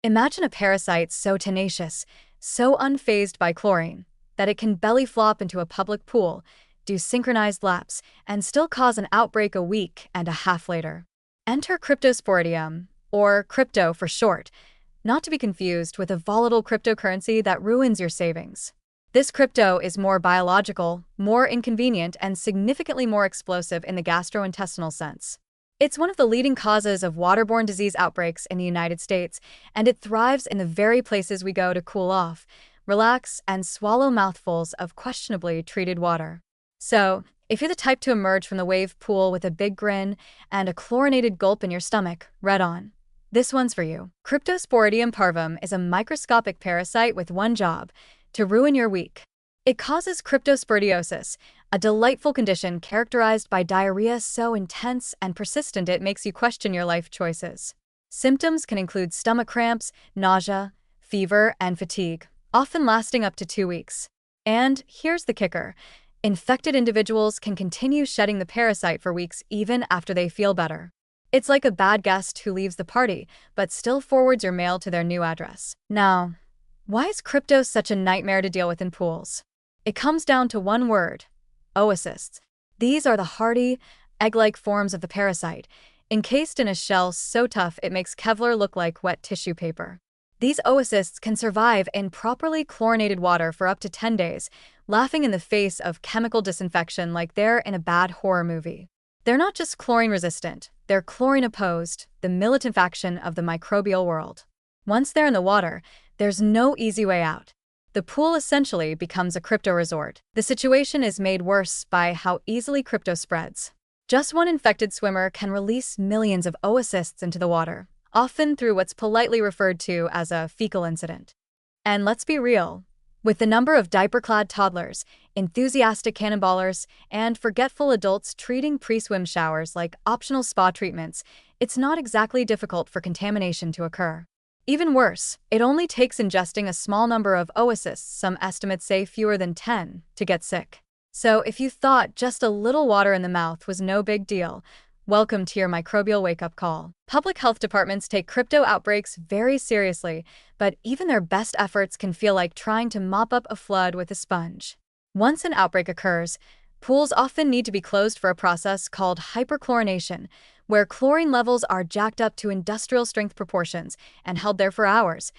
Imagine a parasite so tenacious, so unfazed by chlorine, that it can belly flop into a public pool, do synchronized laps, and still cause an outbreak a week and a half later. Enter Cryptosporidium, or crypto for short, not to be confused with a volatile cryptocurrency that ruins your savings. This crypto is more biological, more inconvenient, and significantly more explosive in the gastrointestinal sense. It's one of the leading causes of waterborne disease outbreaks in the United States, and it thrives in the very places we go to cool off, relax, and swallow mouthfuls of questionably treated water. So, if you're the type to emerge from the wave pool with a big grin and a chlorinated gulp in your stomach, read on. This one's for you. Cryptosporidium parvum is a microscopic parasite with one job: to ruin your week. It causes cryptosporidiosis, a delightful condition characterized by diarrhea so intense and persistent it makes you question your life choices. Symptoms can include stomach cramps, nausea, fever, and fatigue, often lasting up to 2 weeks. And here's the kicker: infected individuals can continue shedding the parasite for weeks even after they feel better. It's like a bad guest who leaves the party, but still forwards your mail to their new address. Now, why is crypto such a nightmare to deal with in pools? It comes down to one word: oocysts. These are the hardy, egg-like forms of the parasite, encased in a shell so tough it makes Kevlar look like wet tissue paper. These oocysts can survive in properly chlorinated water for up to 10 days, laughing in the face of chemical disinfection like they're in a bad horror movie. They're not just chlorine-resistant, they're chlorine-opposed, the militant faction of the microbial world. Once they're in the water, there's no easy way out. The pool essentially becomes a crypto resort. The situation is made worse by how easily crypto spreads. Just one infected swimmer can release millions of oocysts into the water, often through what's politely referred to as a fecal incident. And let's be real, with the number of diaper-clad toddlers, enthusiastic cannonballers, and forgetful adults treating pre-swim showers like optional spa treatments, it's not exactly difficult for contamination to occur. Even worse, it only takes ingesting a small number of oocysts, some estimates say fewer than 10, to get sick. So if you thought just a little water in the mouth was no big deal, welcome to your microbial wake-up call. Public health departments take crypto outbreaks very seriously, but even their best efforts can feel like trying to mop up a flood with a sponge. Once an outbreak occurs, pools often need to be closed for a process called hyperchlorination, where chlorine levels are jacked up to industrial-strength proportions and held there for hours,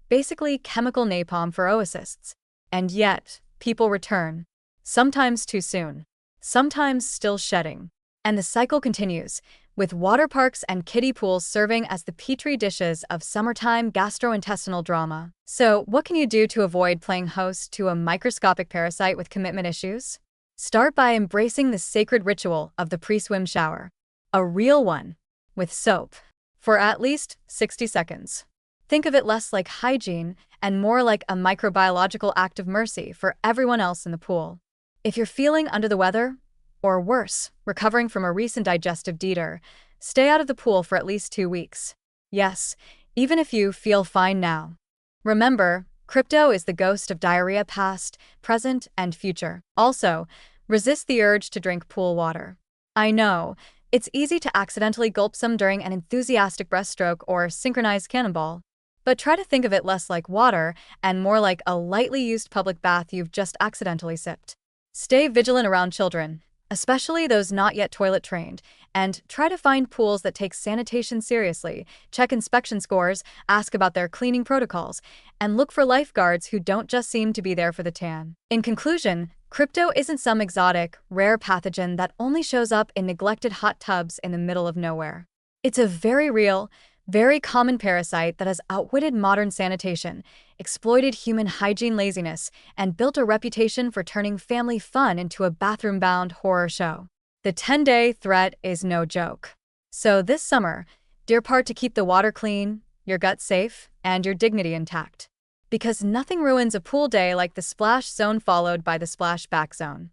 basically chemical napalm for oocysts. And yet, people return, sometimes too soon, sometimes still shedding. And the cycle continues, with water parks and kiddie pools serving as the petri dishes of summertime gastrointestinal drama. So, what can you do to avoid playing host to a microscopic parasite with commitment issues? Start by embracing the sacred ritual of the pre-swim shower. A real one, with soap, for at least 60 seconds. Think of it less like hygiene and more like a microbiological act of mercy for everyone else in the pool. If you're feeling under the weather, or worse, recovering from a recent digestive detour, stay out of the pool for at least 2 weeks. Yes, even if you feel fine now. Remember, crypto is the ghost of diarrhea past, present, and future. Also, resist the urge to drink pool water. I know, it's easy to accidentally gulp some during an enthusiastic breaststroke or synchronized cannonball, but try to think of it less like water and more like a lightly used public bath you've just accidentally sipped. Stay vigilant around children, especially those not yet toilet trained, and try to find pools that take sanitation seriously, check inspection scores, ask about their cleaning protocols, and look for lifeguards who don't just seem to be there for the tan. In conclusion, crypto isn't some exotic, rare pathogen that only shows up in neglected hot tubs in the middle of nowhere. It's a very real, very common parasite that has outwitted modern sanitation, exploited human hygiene laziness, and built a reputation for turning family fun into a bathroom-bound horror show. The 10-day threat is no joke. So this summer, do your part to keep the water clean, your gut safe, and your dignity intact. Because nothing ruins a pool day like the splash zone followed by the splash back zone.